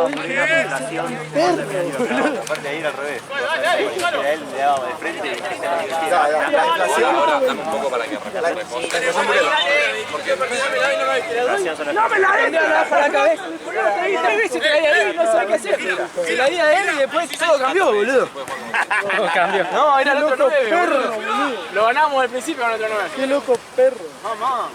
lo dije. Aparte de ir al revés. Él le daba de frente y Ahora dame un poco para que ¡No me la des! ¡No la baja la cabeza! Boludo, te di 3 veces, te la di ahí, no sabes qué hacer. Se la di a él y después todo cambió, boludo. Todo cambió. No, era el otro 9, boludo. Lo ganamos al principio con el otro 9. Qué loco perro. Mamá.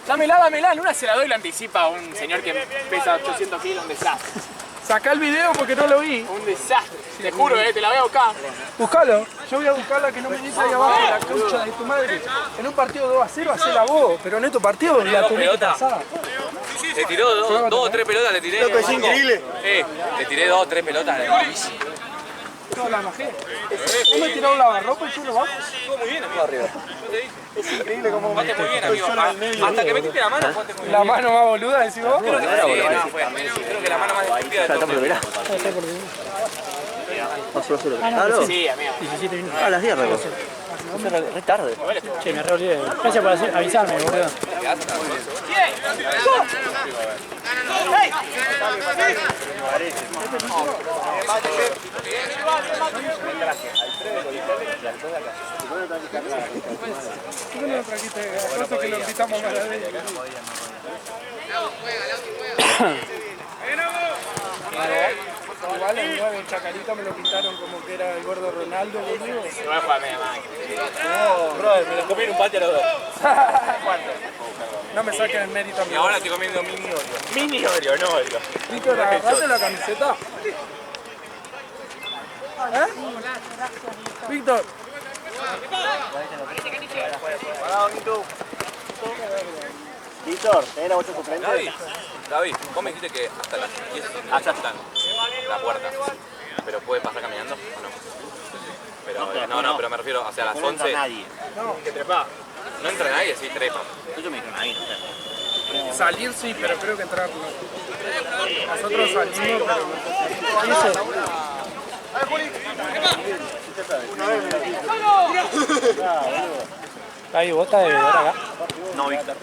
Dámela, en una se la doy y la anticipa a un señor que pesa 800 kilos, un desastre. Sacá el video porque no lo vi. Un desastre. Te juro, te la voy a buscar. Buscalo. Yo voy a buscarla que no me dice ahí abajo la concha de tu madre. En un partido 2-0 hacela vos, pero en estos partidos la tenés que pasar. Le tiró 2 o 3 pelotas, le tiré. Loco, es increíble. Le tiré 2 o 3 pelotas. No, la majé. ¿Vos me tiró un lavarropa y yo lo bajo? Estuvo muy bien, amigo. Arriba. Es increíble cómo me Jugaste muy bien, amigo. Hasta que metiste la mano, jugaste muy bien. La mano más boluda, decís vos. Creo que la mano más estúpida de todo. Sí, amigo. 17 minutos. A las 10 recuerdo. Re tarde. Che, me re olvidé. Gracias por avisarme, boludo. ¿Por qué no lo trajiste? Acaso que lo gritamos más de Igual el 9 en Chacarita me lo pintaron como que era el gordo Ronaldo, boludo. No voy a jugar media máquina. No, brother, me lo comí en un patio a los dos. ¿Cuánto? No me saquen el mérito a mí. Y ahora estoy comiendo mini Oreo. Mini Oreo, no Oreo. Víctor, ¿agarraste la camiseta? ¿Eh? Víctor. Víctor, ¿tenés la 8 suplente? David, vos me dijiste que hasta las 10 allá están la puerta. Pero ¿puede pasar caminando o no? Pero, pero me refiero, o sea, a las 11. No entra nadie. ¿Qué trepa? No entra nadie, sí, trepa. Yo me dijeron ahí, no sé. Salir sí, pero creo que entrar no. Nosotros salimos, pero no. Ahí, vos estás de bebedor acá. No, Víctor.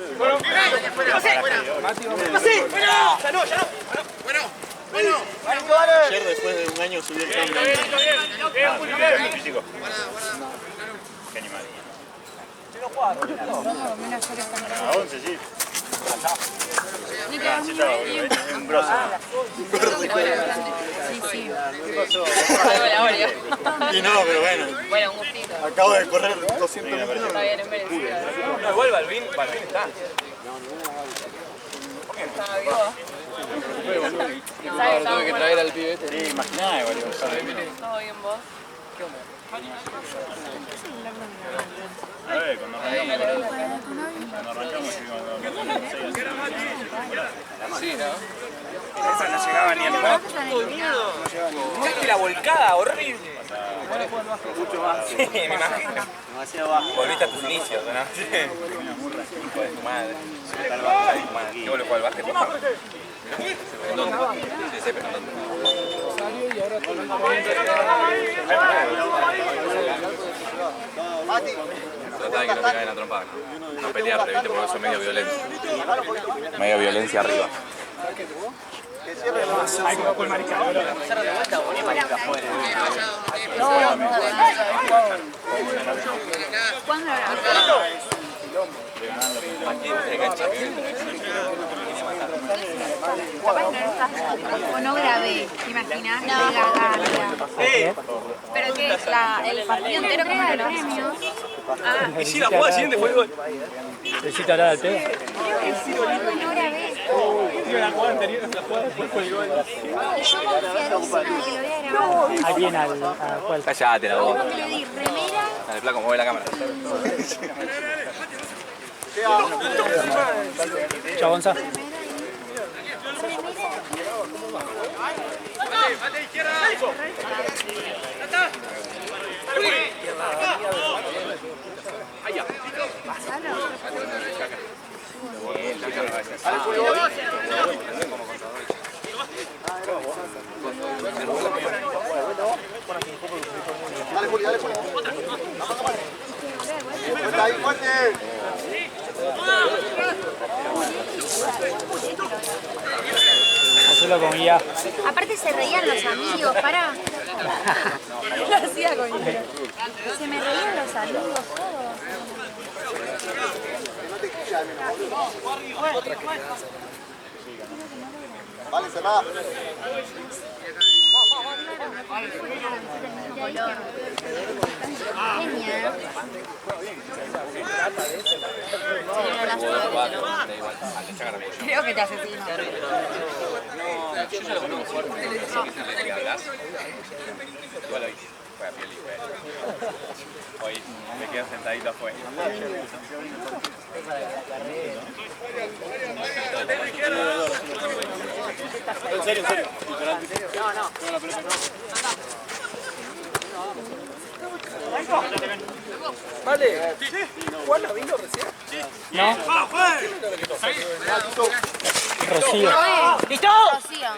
Ayer después de un año subió el cambio. Físico. Qué animal. A 11, sí. Un grosso. Y no, pero bueno. Bueno, un gustito. Acabo de correr 200 metros. Está bien, es merecido. No, igual Balvin está. Está vivo. Tuve que traer al pibe. Sí, imaginaba igual. ¿Todo bien vos? A ver, cuando arrancamos, Sí, ¿no? Esa no llegaba ni al bote. ¿Viste la volcada? Horrible. mucho más. Sí, me imagino. Demasiado bajo. Volviste a tus inicios, ¿no? Hijo de tu madre. ¿Qué vuelve a jugar al básquet? ¿En dónde? Sí, pero ¿en dónde? Tratá de que no me caigan a trompada. No pelearte, ¿viste? Porque eso es medio violencia. Medio violencia arriba. Ay, que va por maricado. ¿Cuándo era? Aquí de cancha, O no grabé, ¿te imaginas? No. ¿Pero qué? ¿El partido entero como de los premios? Y si la jugada siguiente fue el gol. ¿Necesita hablar al pedo? No grabé. La jugada anterior, la jugada después fue el gol. Y yo confiadísima de que lo había grabado. ¿A quién? ¿A cuál? Cállate la boca. Como que le di remera. Dale, flaco, mueve la cámara. Chao, Gonza. Dale, Juli, dale, Juli. Está ahí, fuerte. Hacelo con IA. Aparte se reían los amigos, pará. Lo hacía con ella. Se me reían los amigos todos. Vale, cerrada. Genial. Creo que te asesino. Yo ya lo conozco jugar con él, sé que es la que hablas. Igual hoy fue a piel y fue. Hoy me quedo sentadito afuera. En serio, en serio. Vale, ¿Juan la vino recién? ¿No? Rocío. ¿Listo? Rocío.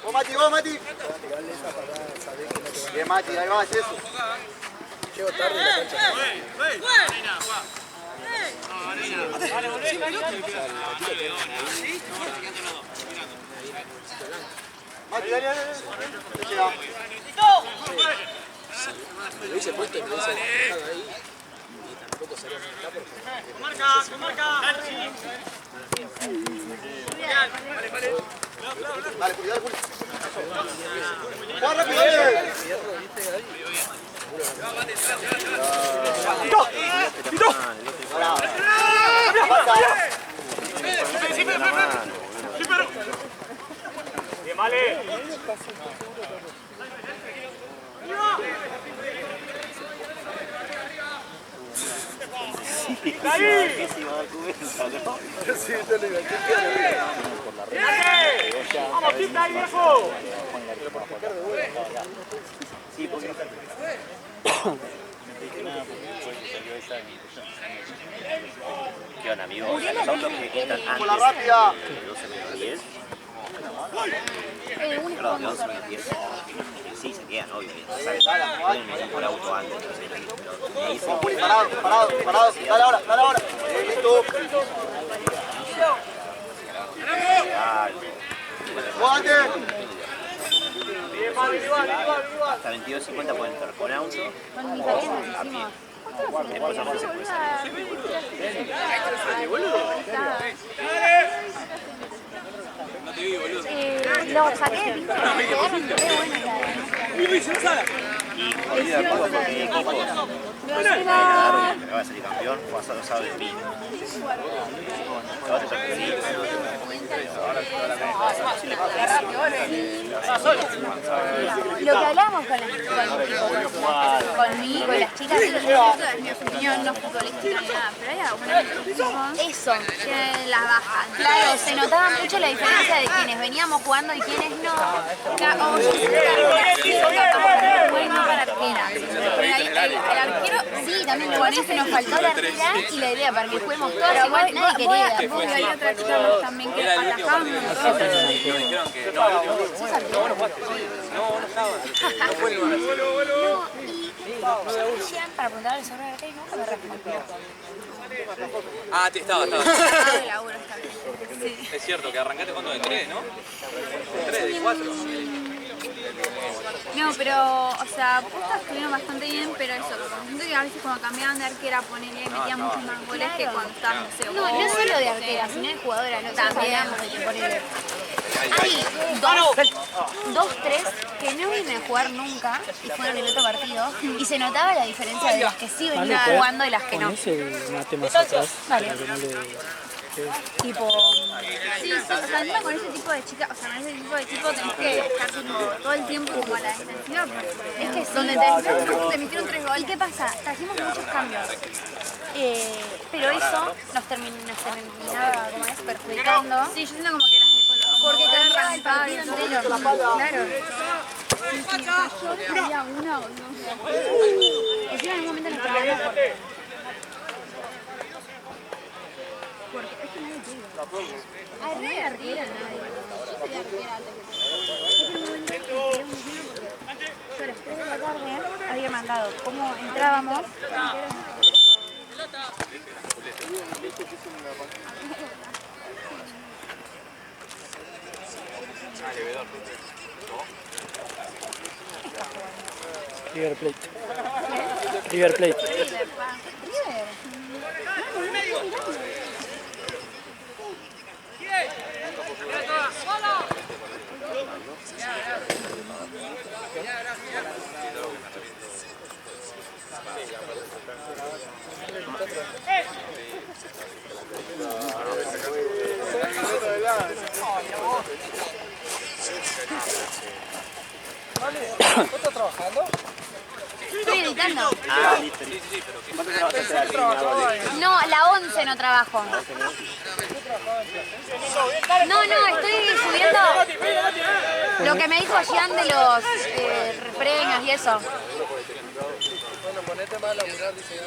Vos, Mati, vos, Mati. Bien, Mati, ahí vas, eso. Llego tarde en la cancha. Mati, dale, dale. Te llega. Me hubiese puesto y me hubiese dejado ahí. Y tampoco salía ni acá porque... Dale, Juli, dale, Juli. ¡Juega rápido, dale! ¿Qué onda, amigo? O sea, los autos que están ¡Con la antes rápida! de 12 menos 10, perdón, de 11 menos 10, sí, se quedan, obvio. Pueden venir por auto antes, entonces, pero ahí se Juli, parado, parado, parado. Dale ahora, dale ahora. Listo. ¡Vos antes! hasta 22:50 pueden estar con auto o a pie. Después a veces se puede salir. Lo saqué de pinta. Y corrida de pago porque equipos claro, que va a salir campeón, pasado sábado de pino. Lo que hablábamos con las chicas, en mi opinión, no futbolística ni nada, pero hay algunos eso, que las bajan. Claro, se notaba mucho la diferencia de quienes veníamos jugando y quienes no. O yo sé que bueno para arquera. Pero ahí el arquero, sí, también lo bueno es que nos faltó la arquera y la idea para que juguemos todos igual, nadie quería. Vos y otra chica más también que atajamos. Dijeron que no, no fue ninguna. Para preguntarle sobre el arquero y nunca me respondió. Ah, sí, estaba. De laburo está bien. Sí. Es cierto que arrancaste cuando de 3, ¿no? 3, de 4. No, pero, o sea, postas estuvieron bastante bien, pero eso, siento que a veces cuando cambiaban de arquera, ponele, metían muchos más goles que cuando estaban, no sé, no solo de arquera, sino de jugadora, ¿no? También, de ponele. Hay dos, tres que no vienen a jugar nunca y fueron el otro partido y se notaba la diferencia de las que sí venían jugando y las que no. Ponés mate más atrás Vale. para que no le... Tipo, sí, o sea, encima con ese tipo de chicas, o sea, con ese tipo de chicos tenés que estar tipo, todo el tiempo como a la defensiva, es que donde te metieron 3 goles. ¿Y qué pasa? Trajimos muchos cambios, pero eso nos terminaba, como es, perjudicando. Sí, yo siento como que las porque cambiaba el partido entero, claro. Yo había una o no. Encima en un momento nos peleamos porque Re arquera nadie. Yo soy arquera antes que todo. Yo a las 3 de la tarde había mandado cómo entrábamos. River Plate. River Plate. River. ¿Estás trabajando? Estoy editando. Ah, listo, listo. ¿Cuánto trabajaste? No, la 11 no trabajo. No, estoy subiendo lo que me dijo Jean de los premios y eso. Bueno, ponete mal a mirar, dice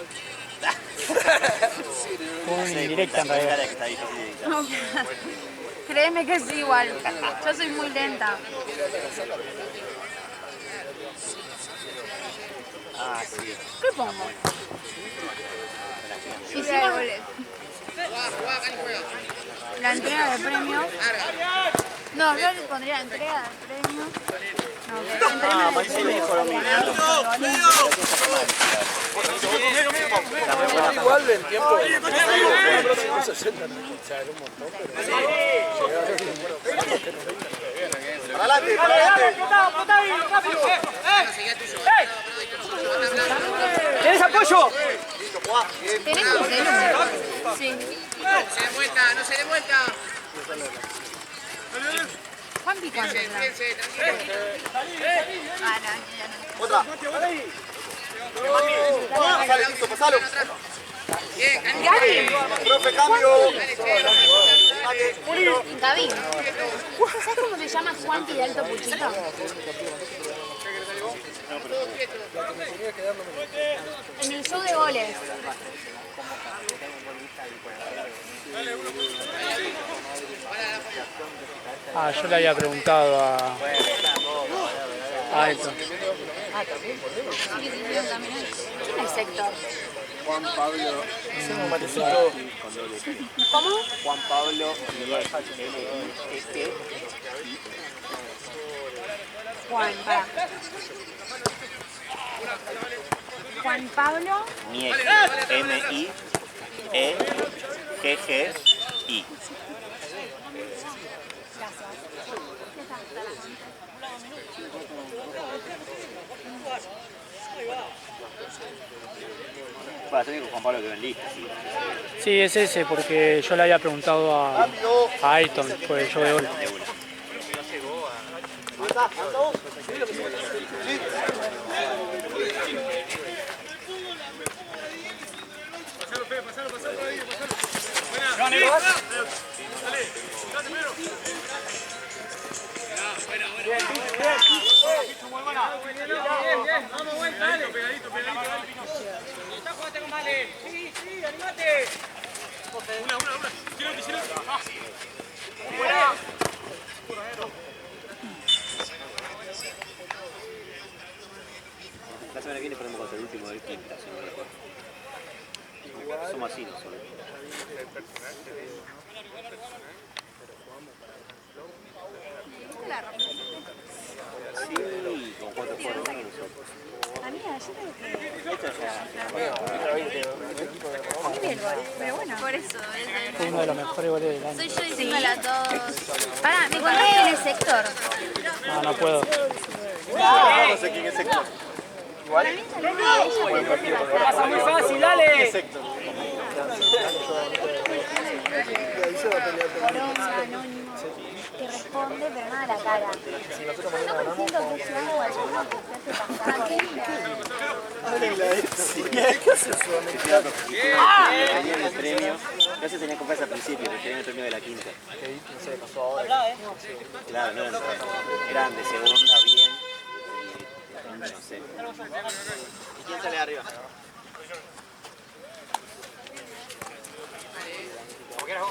Una indirecta en realidad. Que está difícil de editar. No, créeme que sí igual. Yo soy muy lenta. Ah, sí. ¿Qué pongo? Hicimos la entrega de premios. No, yo le pondría entrega de premios. igual del tiempo. 60, ¿no? O sea, era un montón, pero... ¡Para adelante! ¿Tienes apoyo? ¿Tenés tu celular? Sí. No se dé vuelta. Juan Picante. Ah, no, ya no. Otra. Pasale, listo, pasalo. Gaby. Profe, cambio. Gaby. ¿Sabes cómo se llama Juanpi de Alto Puchito? En el show de goles. Ah, yo le había preguntado a Héctor. ¿Quién es Héctor? Juan Pablo. ¿Cómo? Juan Pablo. Juan, pará. Juan Pablo. Mieg. M-I-E-G-G-I. Para hacer con Juan Pablo que en lista, sí. Sí, es ese, porque yo le había preguntado a Ayton, por el show de gol. La semana que viene ponemos contra el último del quinta. Somos así nosotros. Sí, como 4 jugadores menos nosotros. Amiga, yo creo que... Esto ya... Pero bueno. Por eso. Fue uno de los mejores goles del año. Soy yo diciéndole a todos. Pará, ¿me contás quién es Héctor? No, no puedo. No sé quién es Héctor. Igual. Pasa muy fácil, dale. Es Héctor. Anónimo. Que responde, pero nada a la cara. No me siento presionado o alguno que se hace pasar. ¿Qué hace el sudamericano? Tenían el premio. No se tenía que comprar al principio, pero tenían el premio de la quinta. No sé, pasó ahora. Claro, no eran de segunda bien. Y no sé. ¿Y quién sale arriba? Ok. Mío.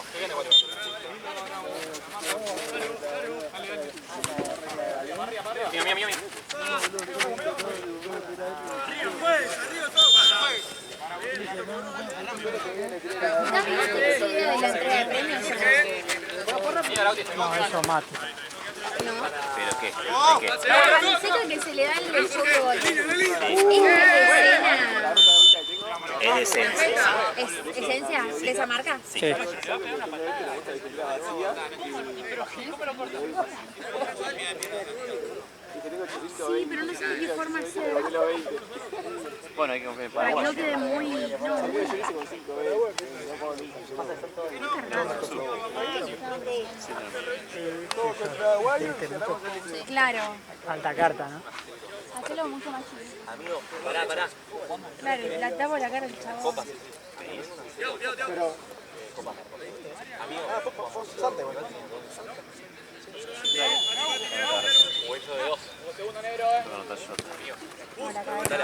¿También te sigue de la entrega de premios? No, eso mate. ¿Pero qué? La camiseta que se le da en el show de gol. ¿Es de escena? Es de esencia. ¿Es esencia de esa marca? Sí. Sí, pero no sé de qué forma hacer. Bueno, hay que comprar Para que no quede muy... No, muy... Claro. Alta carta, ¿no? Hacelo mucho más chido. Amigo, pará. Claro, la tapo la cara del chavo. Hueso de 2. Como la cabeza.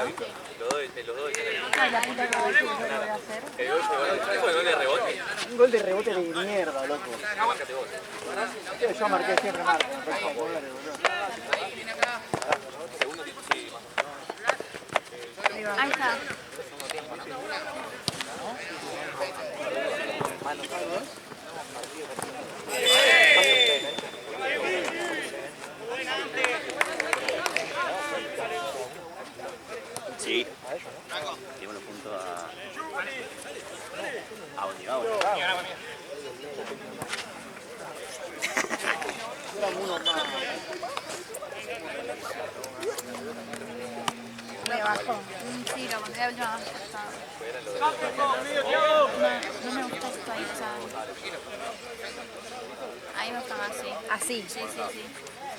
Los dos. Ay, la puta que voy a hacer. El gol de rebote. Un gol de rebote de mierda, loco. Márcate vos. Yo marqué siempre mal. Ahí está. Sí. Llevo los puntos a Bolívar. Muy abajo. Sí, lo pondré la última vez. No me gusta esto ahí, o sea... Ahí me gusta más, sí. ¿Así? Sí.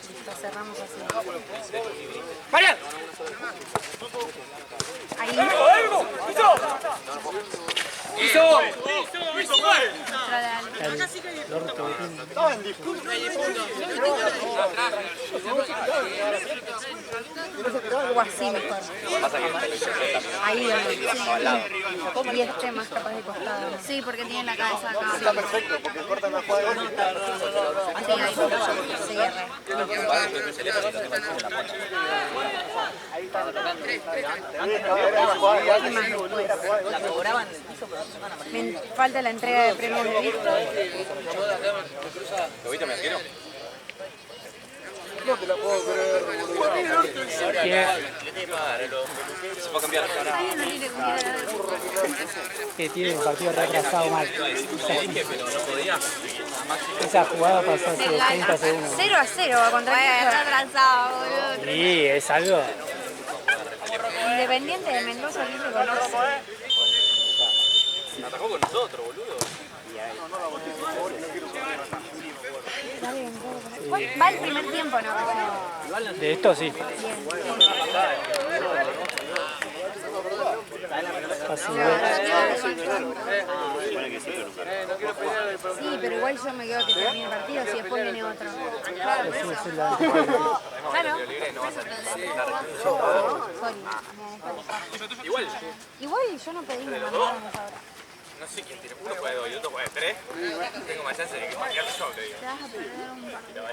Listo, cerramos así. ¡Marian! Ahí. ¡Hizo! Mostrale a alguien. El orto de Tim. O así mejor. Ahí o no. Sí. Y este más capaz de costado. Sí, porque tiene la cabeza acá. Está perfecto, porque cortan la jugada. Sí, ahí cierre. Me falta la entrega de premios de Víctor. ¿Lo viste, me arquero? No te la puedo creer. Se fue a cambiar. Ay, no tiene cuidado. Que tiene un partido retrasado mal. Pero no podía. Esa jugada pasó hace 30 segundos. 0-0 contra está atrasado, boludo. Sí, es algo. Independiente de Mendoza, ¿quién se conoce? Atajó con nosotros, boludo. Va el primer tiempo, ¿no? De esto sí. Así Sí, pero igual yo me quedo que termine el partido si después viene otro. Claro, por eso. Claro. Igual, Igual yo no pedí nada ahora. no sé quién tiene. Uno puede 2 y otro puede 3. Tengo más chance de que marcarlo yo, te digo. Te vas a perder un partido.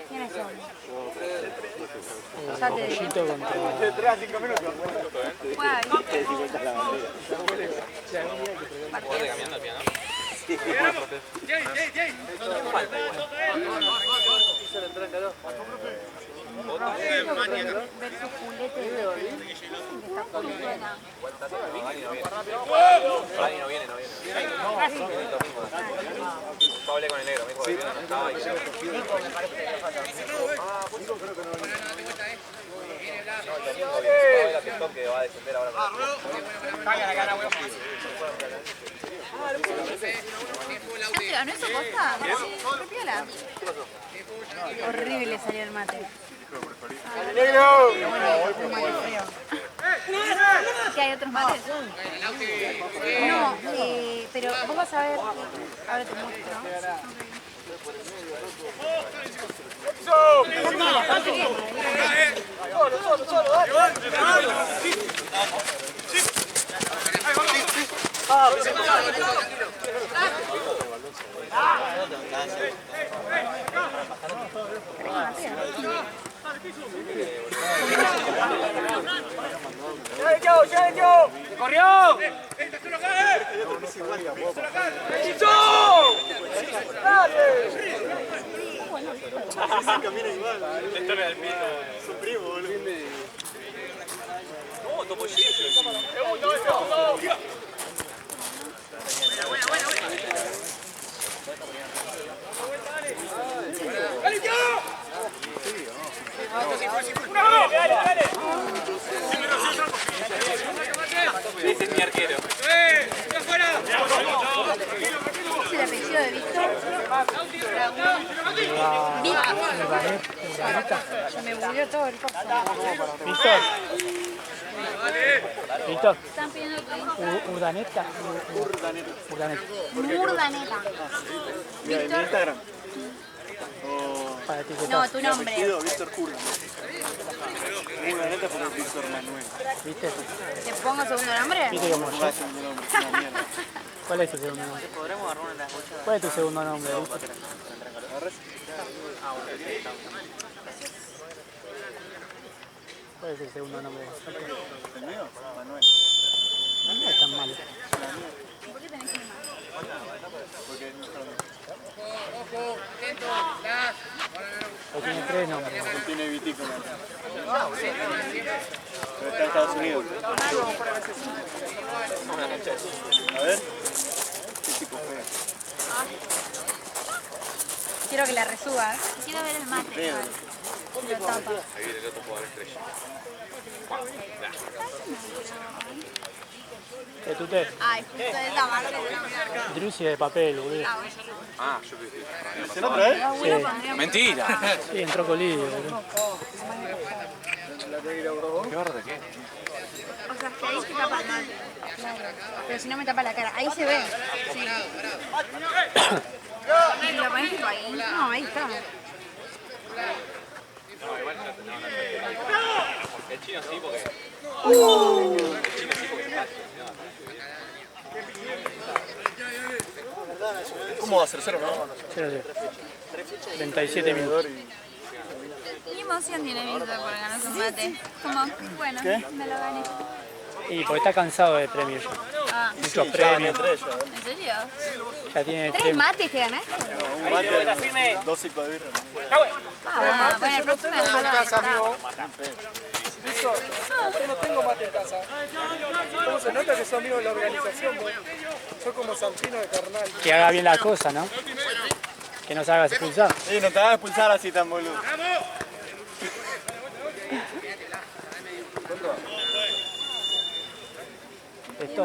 ¿Quiénes son? Ya te digo. Pollito contra... Juega ahí. ¿Puedo cambiando el piano? Versus Pulete. Está Puleta. Dani no viene. Yo hablé con el negro, me dijo que viene, no estaba y que el TikTok que va a descender ahora. ¿Ya te ganó eso, Costa? Sí, re piola. Horrible salió el mate. ¿Que hay otros mates? No, pero vos vas a ver, ahora te muestro. ¡Corrió! Camina igual. La historia del mito. Su primo, boludo. No, Tomoshiro. Ese es mi arquero. ¿Es el apellido de Víctor? Se me murió todo el costo. Víctor. Víctor. Están pidiendo tu hijo. Urdaneta. Urdaneta. Murdaneta. Mira, en Instagram. Para etiquetar. No, tu nombre. Apellido Víctor Curra. Una neta por Víctor Manuel. ¿Viste? ¿Te pongo segundo nombre? ¿Viste cómo No yo? hacen de nombre, una mierda. ¿Cuál es tu segundo nombre? ¿Cuál es tu segundo nombre? Víctor? ¿Cuál es el segundo nombre? ¿El mío? Manuel. No es tan malo. ¿Por qué tenés que ir mal? Porque es nuestro amigo. Él tiene 3 nombres. Él tiene vitícola. Pero está en Estados Unidos. A ver. Qué tipo feo. Quiero que la resuba. Quiero ver el mate. Feo. Lo tapa. Ahí viene el otro jugador estrella. ¿Qué tú te? Ay, justo de tamaño que tengo. Drusi de papel, boludo. Ah, yo pensé. ¿Se lo trae? Sí. Mentira. Sí, entró Colillo, boludo. ¿Qué barra de qué? O sea, que ahí se tapa el mate. Pero si no me tapa la cara. Ahí se ve. Sí. ¿Y lo pones tipo ahí? No, ahí está. El chino sí, porque. El chino sí, porque es ¿Cómo va a ser 0, no? 0-0. 37 minutos. ¿Qué emoción tiene Víctor por ganar su mate? Como, bueno, me lo gané. Y porque está cansado de premios ya. Ah, Muchos premios. ¿en serio? Ya tiene 3 premios. mates te ganaste. Un mate, 2 ciclos de birra. Ah, bueno, el próximo Tengo en casa, dejalo. amigo. Listo. Yo no tengo mate en casa. ¿Cómo se nota que son amigos de la organización? Vos? Soy como Santino de carnal. Que haga bien la cosa, ¿no? Que no se haga expulsar. Sí, no te vas a expulsar así tan boludo. ¿Esto?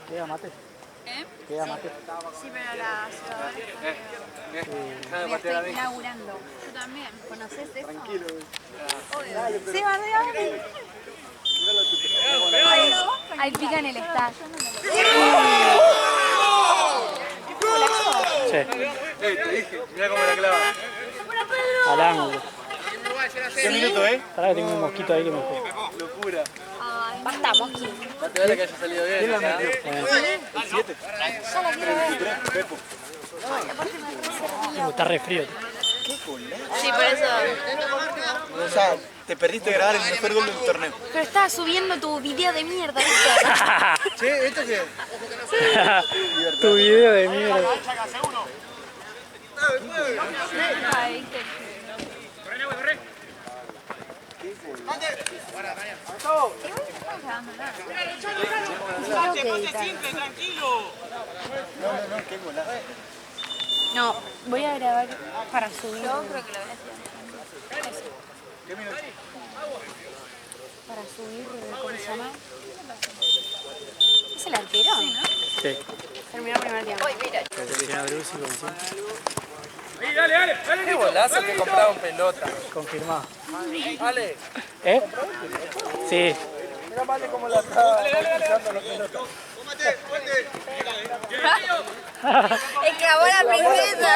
¿Queda mate? ¿Eh? ¿Queda mate? Sí, pero la ciudadana voy a estar inaugurando. Yo también. ¿Conoces eso? Tranquilo. Obvio. Sí, bardeame. Ahí pica en el estadio. Sí. Te dije, mira cómo la clava. Al ángulo. ¿Qué minuto, Pará que tengo un mosquito ahí que me fue. Locura. Basta, Mosqui. Date vale que haya salido bien. ¿Quién la metió? Bueno, El 7. Ya la quiero ver. Pepo. está re frío. Sí, por eso. O sea, te perdiste grabar el mejor gol del torneo. Pero estaba subiendo tu video de mierda, Víctor. Che, ¿esto qué? Tu video de mierda. Ay, Víctor. Estamos grabando nada. Creo que editar. No, qué golazo. No, voy a grabar para subir. Yo creo que lo voy a hacer. ¿Qué minuto? Para subir, ¿cómo se llama? ¿Es el arquero? Sí, ¿no? Sí. Terminó el primer tiempo. Selecciona Drusi como siempre. Qué golazo que compraron pelota. Confirmado. Ale, ¿Eh? Sí. mira Vale cómo la está pisando la pelota. Esclavó la princesa.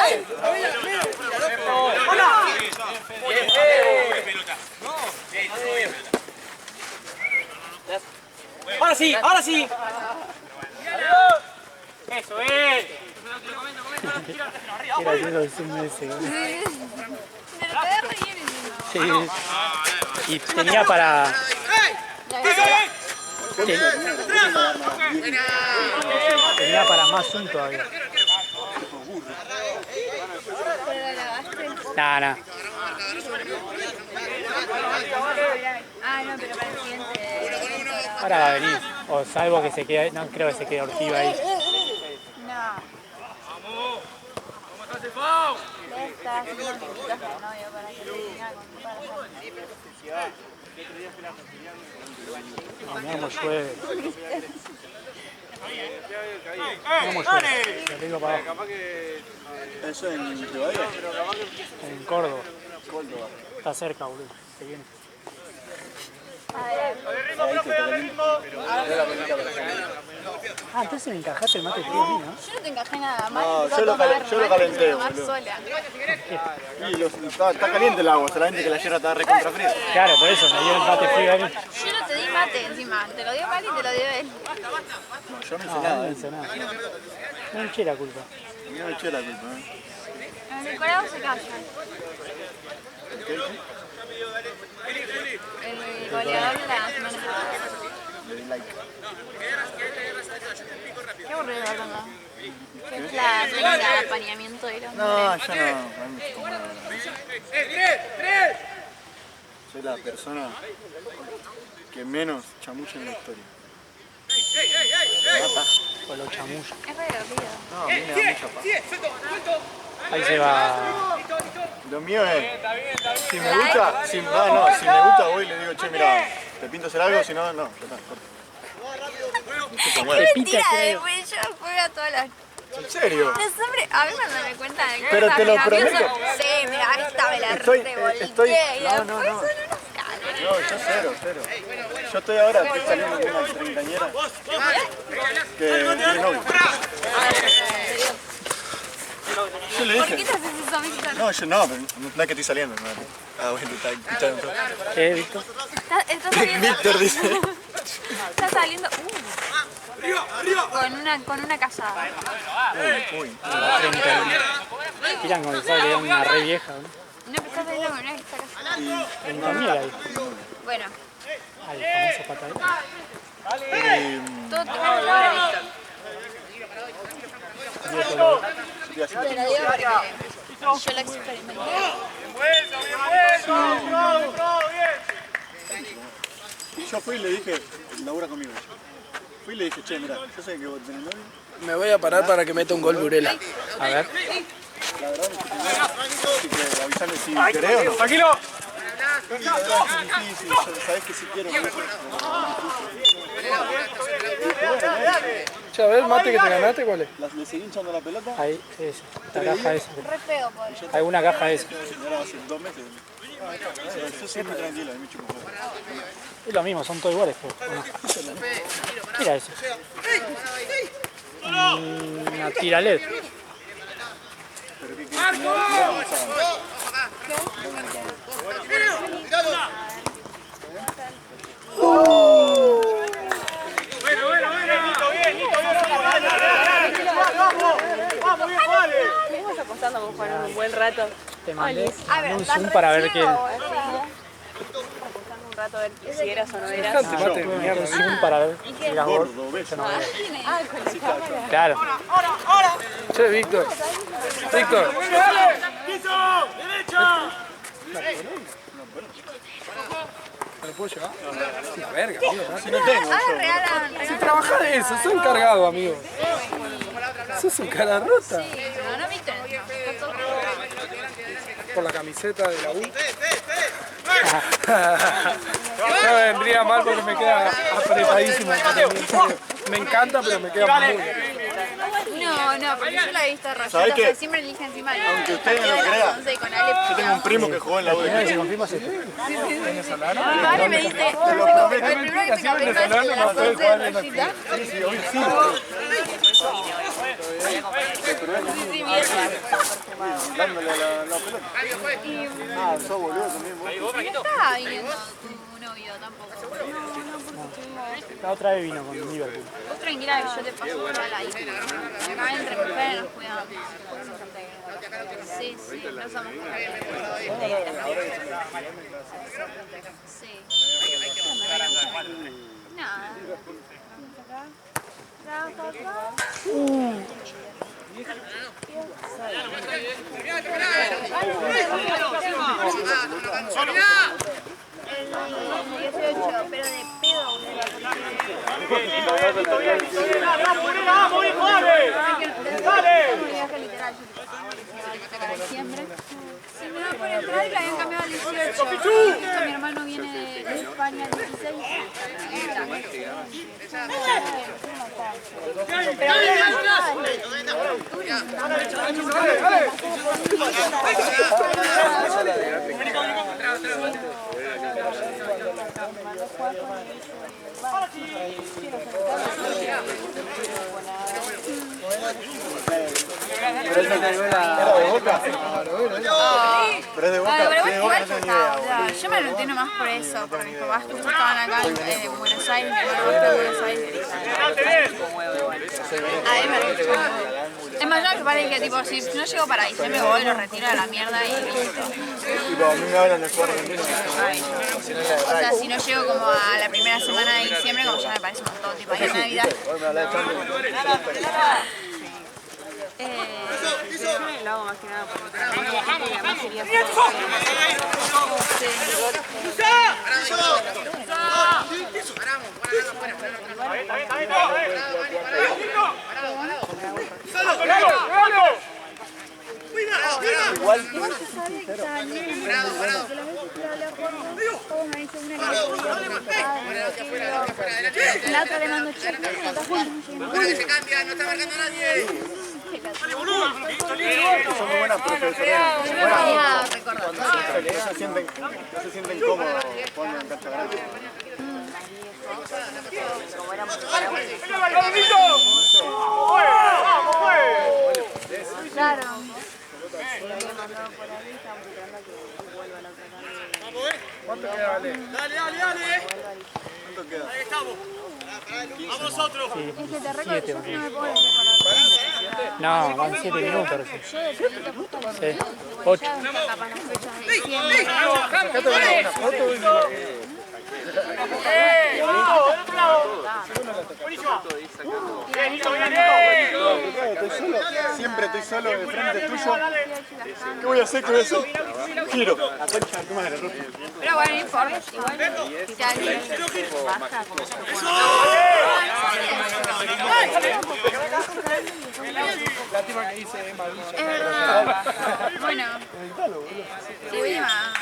Ahora sí, ahora sí. Eso es. Era gracioso el zoom ese. ¿no? Me lo quedé re bien encima. Sí. Y tenía para... Tenía para más zoom todavía. Pero la lavaste. Nah. Ah, no, pero para el siguiente. Ahora va a venir. O salvo que se quede... No creo que se quede Ortiva ahí. No. Le está haciendo minutos al novio para que termine con Mañana llueve. Mañana llueve. Lo tengo para abajo. ¿Eso en Rivadavia? En Córdoba. Está cerca, boludo. Se viene. Ah, entonces me encajaste el mate frío a mí, ¿no? Yo no te encajé nada más. No, yo lo calenté, boludo. Sola. Y está caliente el agua, solamente que la yerba está recontra fría. Claro, por eso me dio el mate frío a mí. Yo no te di mate encima. Te lo dio Pali y te lo dio él. No, yo no hice No, nada, no hice nada. No me eché la culpa. no me eché la culpa. En el Corao se calla. El goleador de la semana pasada. Qué aburrido, ¿verdad? Es la técnica de apañamiento de los No, yo no. A mí me gusta. Soy la persona que menos chamulla en la historia. Con los chamullos. Es re divertido. No, a mí me da mucha paz. Ahí se va. Lo mío es, si me gusta, si me gusta voy y le digo, che, mira, te pinto hacer algo, si no, no, ya está, corta. Es mentira, después yo juego todas las... ¿En serio? Los hombres, a mí cuando me cuentan de Pero te lo cosas, mis amigos prometo. son, sí, mira, esta me la Estoy- revolteé y no, después no, no. son unos caros. No, yo cero. Yo estoy saliendo con una treintañera que tiene novio. Yo le ¿Por qué dije, te haces eso, Víctor? no, yo no, pero no es que estoy saliendo. No. Ah, bueno, está escuchando todo. ¿Qué, Víctor? Estás saliendo... Víctor dice. Está saliendo... Con una casada. Uy, 30. Tiran con el sable, que era una re vieja, ¿no? No, pero está saliendo con una que está casada. En Daniel ahí. Bueno, Al famoso patadero. todo te va a hablar de Víctor. Te lo digo porque yo lo experimenté. yo fui y le dije, labura conmigo. Fui y le dije, che, mira, yo sé que vos tenés novio. Me voy a parar para que meta un gol Burela. A ver. La verdad es que así que avisarle si querés o no. ¡Tranquilo! Sí, sabés que si quiero. Che, a ver, el mate que te ganaste, ¿cuál es? ¿Le seguí hinchando la pelota? Ahí, esa. La caja esa. Re feo, pobre. Hay una caja esa. Ahora hace 2 meses. Yo soy muy tranquilo, me chupo poco. Es lo mismo, son todos iguales, pero. ¿o no? Mira eso. Una tira LED. Pero ¿qué querés? Seguimos apostando por jugar un buen rato. Te mandé A ver, un ¿tan zoom para ver recién que. o así? Apostando un rato a ver si eras o no eras. Bastante mate de Un mierda. zoom para ver si eras vos. Gordo, ¿ves? Yo no veo. Ah, con la cámara. Claro. Che, Víctor. Víctor. ¿Me lo puedo llevar? Es una verga, amigo. Si no tengo. Ah, regalan. Si trabajás de eso, sos encargado, amigo. Sos un cara rota. No, no viste. Está todo- Por la camiseta de la U. No vendría mal porque me queda apretadísimo. Me encanta, pero me queda muy bien. No, porque yo la he visto ¿Sabés rayita, qué? o sea, siempre elige encima el Aunque usted no lo partido de crea, las 11 y con Ale. Yo tengo un primo que jugó en la U de Quilmes. ¿Se confirma esto? Mi padre me dice, el primero que tengo que es de las 11 de rayita. Sí, hoy sí. Sí, mierda. Dándole la pelota. Ah, sos boludo también vos. No estaba viniendo tu novio tampoco. La otra vez vino con Liverpool. Vos tranquila que yo te paso toda la info. Acá entre mujeres nos cuidamos. Sí, no somos Sí. Nada. El 18, pero de pedo. Si me da por entrar y la habían cambiado al 18. Justo mi hermano viene de España al 16. Pero esa te dio la... ¿Era de Boca? Pero es de Boca, Pero sí, de Boca no tengo ni idea. yo me lo entiendo más por eso, porque mis papás justo estaban acá en Buenos Aires, mi hermano está en Buenos Aires. Ahí me lo es más, yo que parece que tipo, si no llego para diciembre voy, lo retiro a la mierda y listo. Tipo, a mí me hablan de jugar argentino. O sea, si no llego como a la primera semana de diciembre, como ya me parece un montón, tipo ahí en Navidad. Hoy me hablé de Champions. Yo lo hago más que nada porque tengo gente y además sería Igual se sabe que está bien, porque las veces que lo hablé a Juan, todos me dicen una que la otra le mando cheque, la otra que se cambia, no está marcando nadie. Son muy buenas profesoras. No se sienten cómodos jugando en cancha grande. Claro. ¿Cuánto queda, Ale? Dale. ¿Cuánto queda? Ahí estamos. Vamos otro. Es que te recuerdo, yo no me puedo recordar. No, van 7 minutos recién. Yo de solito justo lo Sí. capaz 8. las fechas de diciembre. Siempre estoy solo de frente tuyo. ¿Qué voy a hacer? Giro. La concha de tu madre, Rufi. Pero bueno, no importa, igual si alguien baja, como se Lástima que hice Emma Villa. es verdad. Bueno, si última,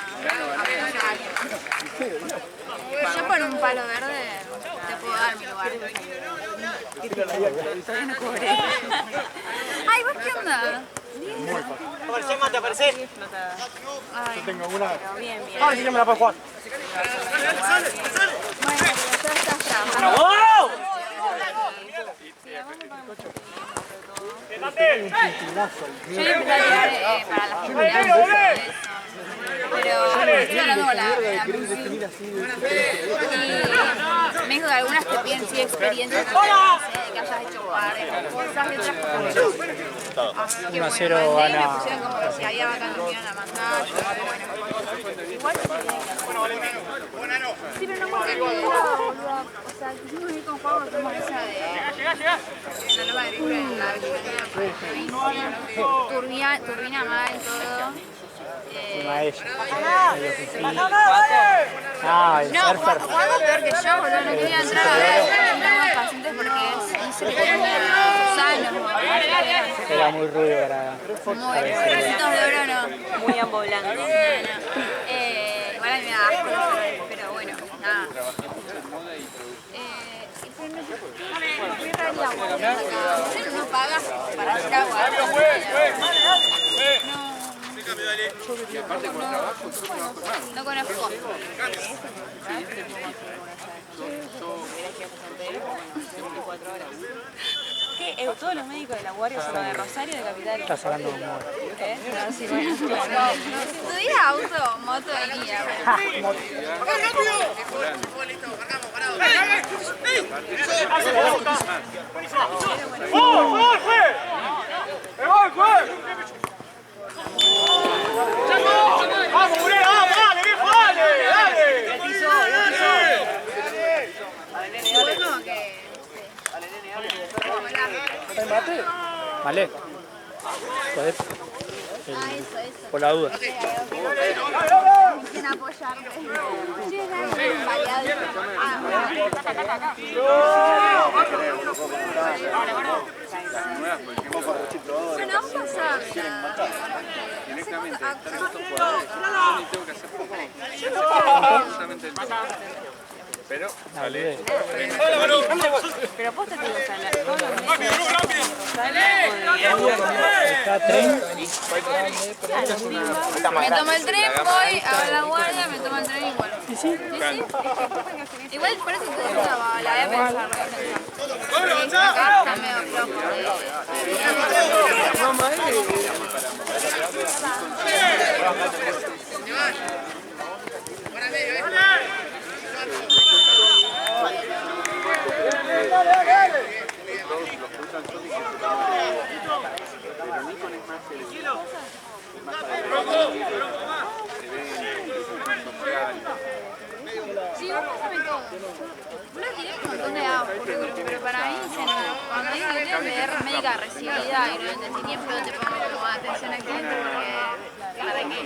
yo por un palo verde te puedo dar mi lugar. Todavía no cobré. Ay, ¿vos qué onda? Aparece, mate, aparece. Ay, Tengo una. bien. Ah, sí, ya me la puedo jugar. bueno, ya estás trabajando. ¡Wow! Yo le empecé a tirar para la final. Pero estoy hablando con la Musi. Y me dijo que algunas te piden sí experiencia, no sé, que hayas hecho varias cosas y otras cosas. Así que bueno, 1-0 mandé y me gana. pusieron como que si había vacantes me iban a mandar. Yo dije, bueno, igual se tiene que... Sí, pero no me acuerdo, boludo. O sea, quisimos ir con Juan, hicimos esa de... La Loma de Grifre, la avenida, turbina mal, todo. Una de ellas. Ah, el No, surfer. Juan peor que yo, boludo, no quería entrar a ver nuevos pacientes porque hice gusanos. Era muy ruido para... Muy recitos de oro, no. Muy ambos blancos. Igual a mí me da asco los olores, pero bueno, nada. No paga hagas para hacer agua. No conozco. ¿Qué? Todos los médicos de la guardia son de Rosario, de Capital. Estás hablando de humor. No, sí, bueno. Si tuviera auto, moto iría. ¡Vamos, Murero! ¡Vamos, dale, viejo, dale! ¡Dale! ¿Vale? ¿Podés? Eso. Por la duda. Sin apoyarme. Sí, es variado. Bueno, vamos a pasar. Pero sale. Pero vos te tienes que hablar. Está tren. Me tomo el tren, voy a la guardia, me tomo el tren igual. Sí. Igual por eso te pensaba, la voy a pensar. Está medio flojo. Sí, vos pásame todo. Uno tiene un montón de currículum, pero para mí, cuando digo que tiene PR médica recibida y no entendí tiempo, te pongo como atención al cliente porque ¿para qué?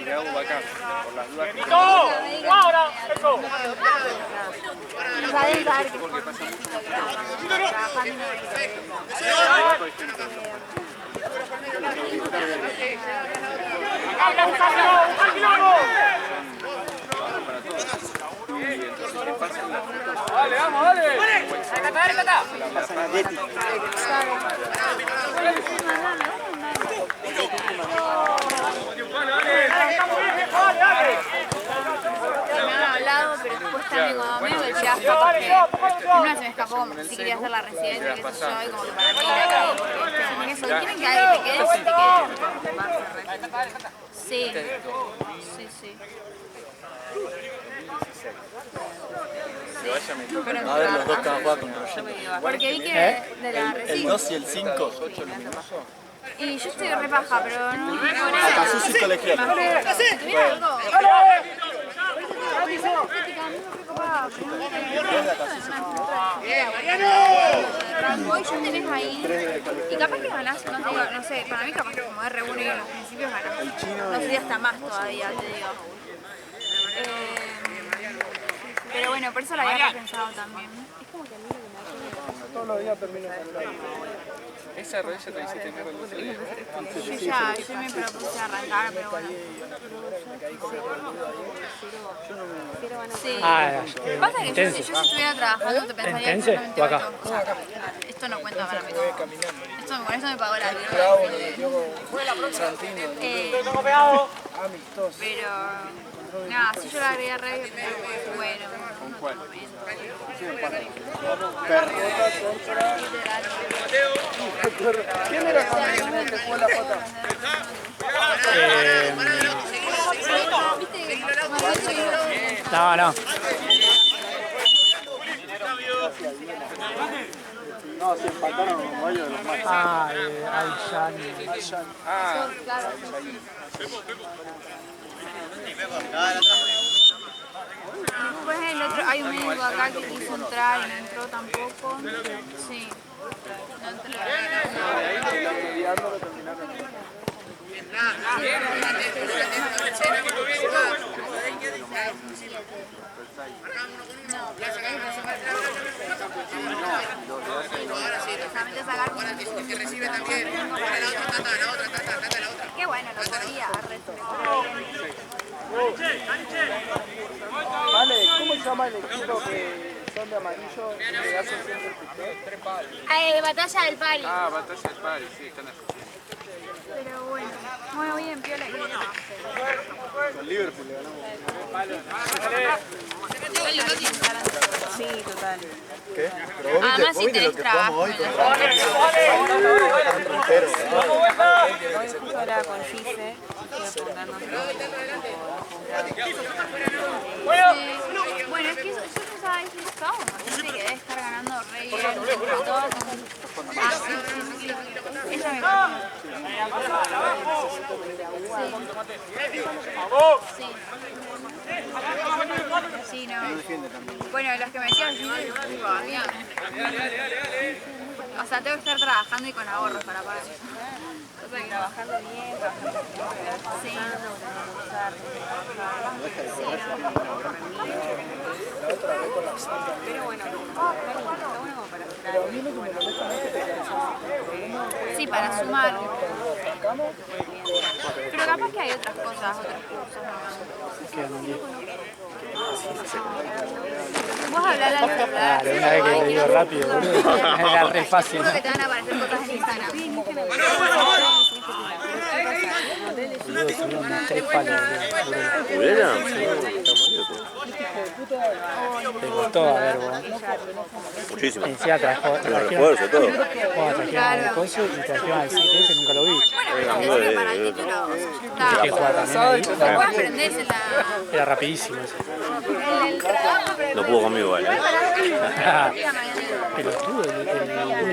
¡Ahora! ¡Eso! No sabés saber que trabajando. ¡Dale, vamos, dale! ¡Recata! Me han hablado, pero después también cuando me voy a escapar porque una se me escapó como que sí quería hacer la residencia, qué sé yo, y como que para mí era como eso, quieren que alguien te quedes y te quedes. Sí. A ver los dos que van a jugar contra Argentina. Porque vi que de la El residencia. 2 y el 5. Y yo estoy re baja, pero no me pongo Acá nada. sos y colegial. Si tuviera algo. Hoy ya tenés ahí. Y capaz que ganás, no te digo, no sé, para mí capaz que como R1 y en los principios ganás. No sería hasta más todavía, te digo. Pero bueno, por eso lo había pensado también. Es como que a mí Todos los días termino saludando. Esa rodilla te hiciste mierda el otro día. yo me propuse arrancar, pero bueno. Sí. Pasa que yo si estuviera trabajando te pensaría ¿Intense exactamente o acá? esto. O sea, esto no cuenta para mí. Con eso me pagó la vida. Pero nada, si yo la agregué a Rey, bueno. ¿Con cuál? ¿Quién era el que jugó la pata? No. No, se empataron con varios de los más. Al-Shani. Después el otro, hay un médico acá que quiso entrar y no entró tampoco. Sí, no entró. Qué bueno, lo podía Vale, ¿cómo se llama el equipo que botón de amarillo y le das el tiempo Batalla del Pari. Ah, batalla del pari, sí, están así. Pero bueno, muy bien, piola. Con Liverpool le ganamos. Sí, total. ¿Qué? Pero vos Además, viste, si vos viste tenés lo que jugamos hoy contra un puntero. Hoy justo hablaba con Gise, estuve preguntando Bueno, es que yo pensaba decir sábado, imagínate que debe estar ganando re bien, todo ella me Sí, no. Bueno, los que me decían sí, o sea, tengo que estar trabajando y con ahorros para pagar eso. trabajando bien, Sí. Pero bueno, está bueno como para hacer algo. Sí, para sumar. Pero capaz que hay otras cosas, otros cursos. Vos hablás al celular. Claro, una vez que lo digo rápido, boludo. Era re fácil. Seguro que te van a aparecer cosas en Instagram. Boludo, subieron unos 3 palos, boludo. ¿Purera? Te costó, a ver, vos. Muchísimo. Encima trajeron Refuerzo, todo. el coso y trajeron al 7S, nunca lo vi. Bueno, pero para el título, Que juega también ahí. vos aprendés en la... Era rapidísimo eso. No pudo conmigo igual, ¿eh? Pelotudo,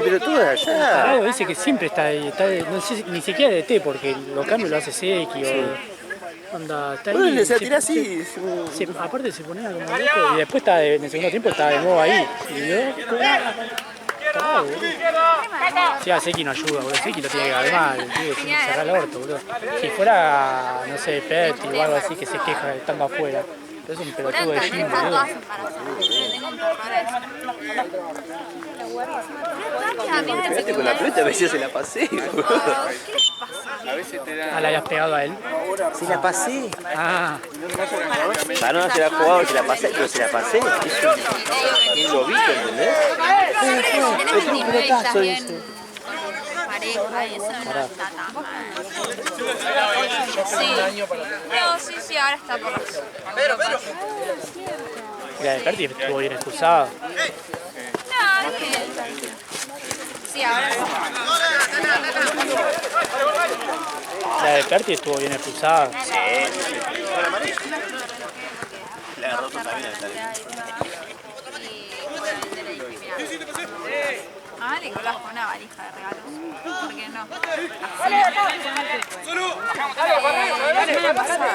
Pero tú de allá. tarado dice que siempre está ahí, no sé, ni siquiera de T porque lo cambio lo hace Seki o onda, está ahí. Bueno, se siempre- tira así. aparte se ponía como loco y después estaba en el segundo tiempo estaba de nuevo ahí. Y yo, tarado, boludo. Sí, a Seki no ayuda, boludo. Seki lo tiene que calmar, el tío tiene que cerrar el orto, boludo. Si fuera, no sé, Petty o algo así que se queja de estando afuera. Pero es un pelotudo de gym, boludo. todas embarazadas. Tengo un terror a eso. Fíjate con la pelota a veces se la pasé. ¿Qué les pasa? A veces te da. Ah, ¿la habías pegado a él? Se la pasé. Ah, Ah, no, se la jugaba, se la pasé, pero se la pasé. Es un lobito, ¿entendés? Tenés un nivel y estás bien dice. pareja y eso no está tan mal. Sí. No, sí, ahora está por eso. la de Perti estuvo bien expulsada. No, bien. Sí, ahora sí. La de Perti estuvo bien expulsada. La agarró también. Ah, Nicolás con una valija de regalos. ¿Por qué no? La semana pasada.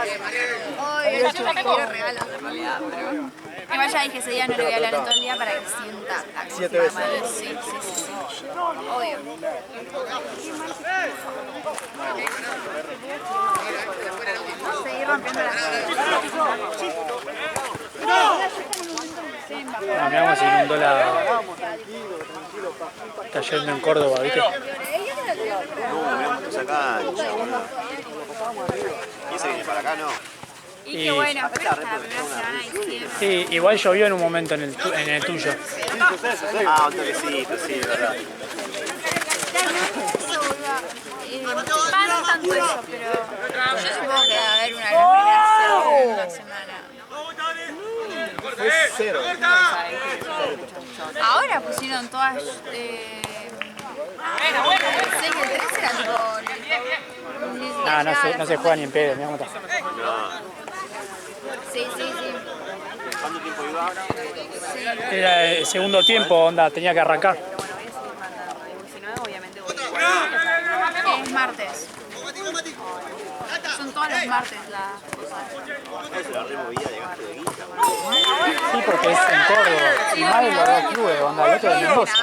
Yo también quiero regalos en realidad, pero... Igual ya dije ese día no le voy a hablar en todo el día para que sienta la cosa. 7 veces. Sí. Obvio. Seguir rompiendo las No, mirá cómo se inundó la... Está yendo en Córdoba, ¿viste? Acá. ¿Y ese viene para acá, no? Y qué bueno, pero hasta la primera semana de diciembre. Sí, igual llovió en un momento en el tuyo. Ah, un toquecito, sí, verdad. No tanto eso, pero yo supongo que va a haber una gran una semana. Fue 0. Ahora pusieron todas... sé que el 3 era tipo... Ah, no se juega ni en pedo, mirá cómo está. Sí. ¿Cuánto tiempo iba? Era el segundo tiempo, onda, tenía que arrancar. obviamente voy Es martes. Son todos los martes las cosas. Se la removía de gasto de guita. Sí, porque es en Córdoba. Y más de los dos clubes, onda, el otro de Mendoza.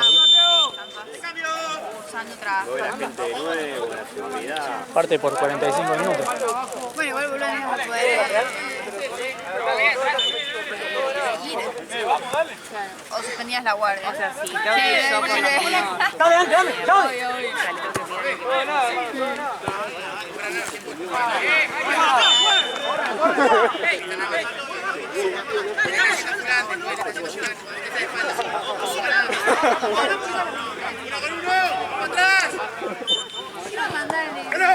Usando trabajo. La gente de nuevo, la seguridad. Aparte por 45 minutos. Bueno, igual volvemos a poder seguir. O suspendías la guardia. O sea, sí, creo que yo por lo menos... Dame, chao. Salí tengo que pedir Quiero mandarle para...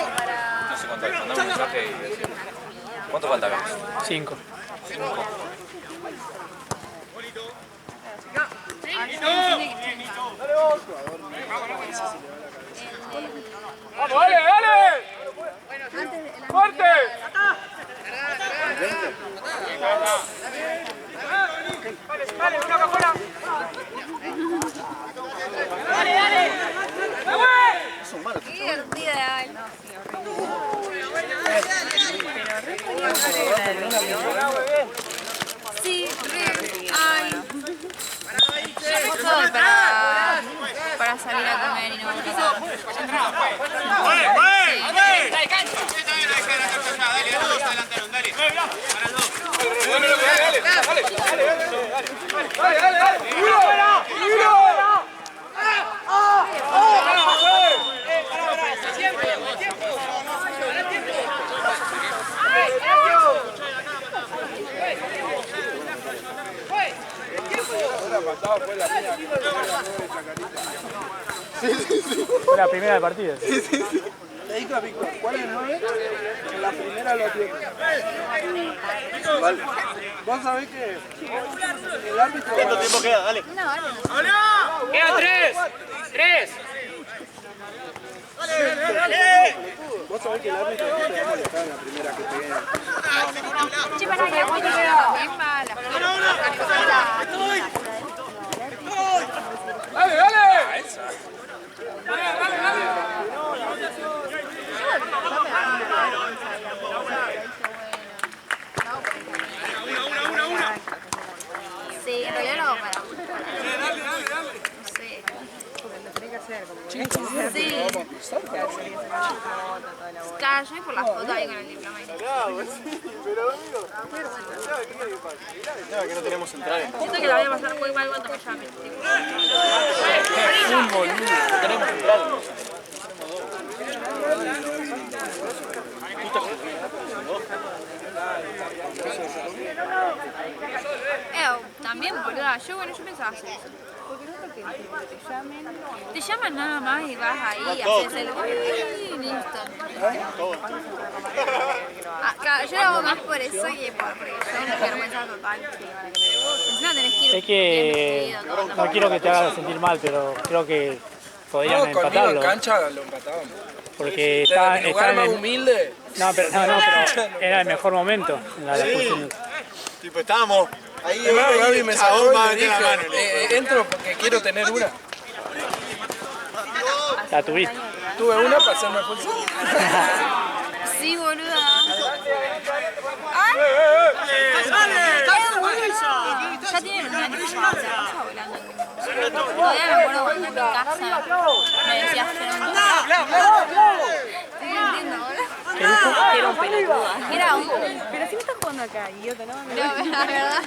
No sé cuánto, mandame un mensaje y decir. ¿Cuánto falta acá? 5. ¡Vamos, dale, dale! ¡Fuerte! Vale, una acá afuera. Dale, dale. Qué divertida. Sí, re. Ay. Yo soy para salir a comer y no. Fue la primera del partido. Le dije a Pico, ¿cuál es el 9? En la primera lo tiene. Vale. Vos sabés que el árbitro... ¿Cuánto tiempo queda? Dale. No, vale. ¡Quedan 3! ¡3! Vos sabés que el árbitro no te va a molestar en la primera que pegué. Che, para que voy a bien mala. ¡Dale, dale! Sí, en realidad lo hago para. Sí. Claro, yo voy por la foto ahí con el diploma. No, que no tenemos centrales. Siento que la voy a pasar muy mal cuando me llamen. Fútbol, no tenemos centrales. También, boluda. Yo pensaba hacer eso. Te llaman nada más y vas ahí, haces el gol y listo. Claro, yo lo hago más por eso que porque yo una vergüenza total. Encima tenés que ir Es que no quiero que te hagas sentir mal, pero creo que podrían empatarlo. En cancha lo empataban. Porque está el lugar en más el... humilde. No, pero era el mejor momento en la expulsión. Tipo, estábamos ahí. Gaby me sacó y Chabón, le la mano. dije, entro porque quiero tener una. La tuviste. Tuve una para hacerme expulsión. Sí, boluda. Ya tienen un año que se pasa volando. Todavía me acuerdo cuando en mi casa me decías que no entiendo, boludo. Era un pelotudo. Era un... Pero si me estás jugando acá, idiota, ¿no? No, la verdad.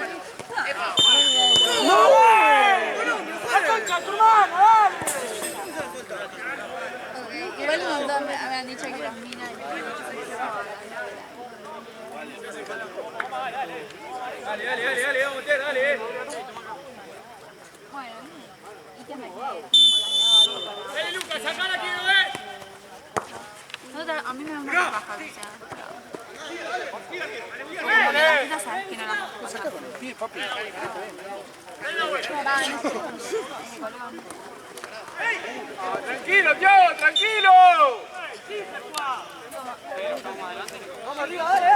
Igual un montón me han dicho que las minas... Dale, vamos a meter, dale. Bueno, ¿y qué me queda? Dale, Lucas, sacala aquí, No, a mí me da mucha paja, o sea... Como que las putas sabes que no las usan. Tranquilo, tío, tranquilo. Vamos arriba, dale.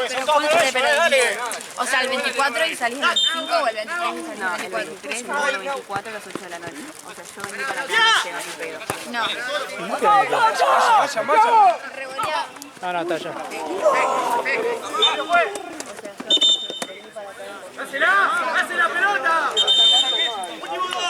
Pero ¿cuánto te perdés? O sea, el 24 y salís el 25 o el 23 y salís el 24. El 23 y el 24 a las 8 de la noche. O sea, yo vení para acá y no ni pedo. No. Revoleado. No, está ya. ¡Dásela! ¡Dásela pelota! ¡Último 2!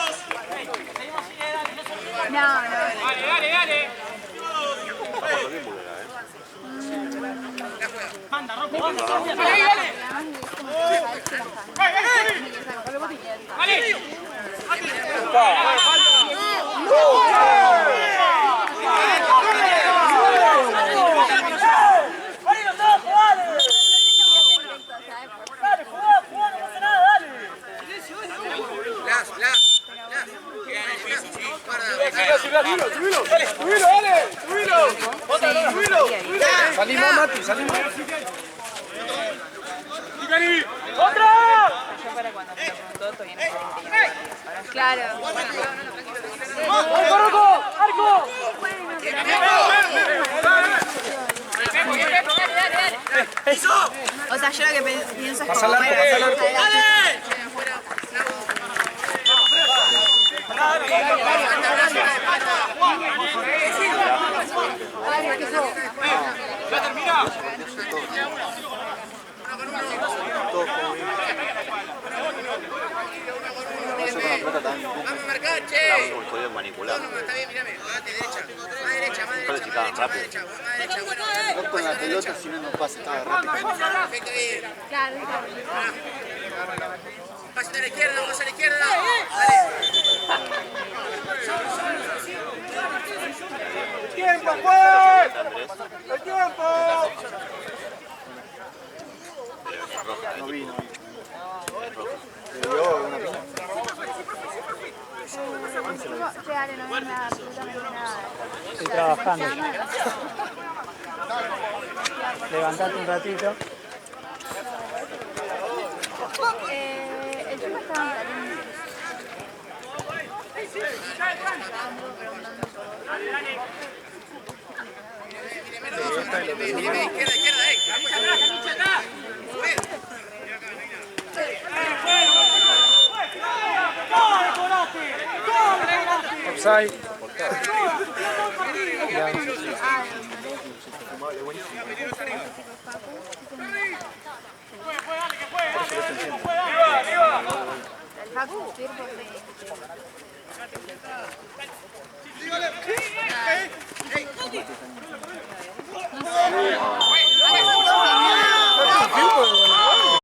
Salimos, Mati, salimos. Yo para cuando me lo preguntó todavía no sabía. Claro. O sea, yo lo que pienso es Pasa al arco, pasa al arco. Vamos a marcar, che. Un jodido manipulado. No, está bien, mirame. Date derecha. Más derecha, más derecha. Más derecha, más derecha. Bueno, No con la pelota, si no nos pasa, estaba rápido. perfecto, bien. Claro. Pasa a la izquierda, vamos a la izquierda. Dale. ¡Tiempo, pues! ¡El tiempo! No vi. ¿Te dio una piña? Che, Ale, no ves nada, absolutamente nada. Estoy trabajando. Levantate un ratito. El tema estaba en caliente. Izquierda, izquierda, Offside. El Facu, sirve.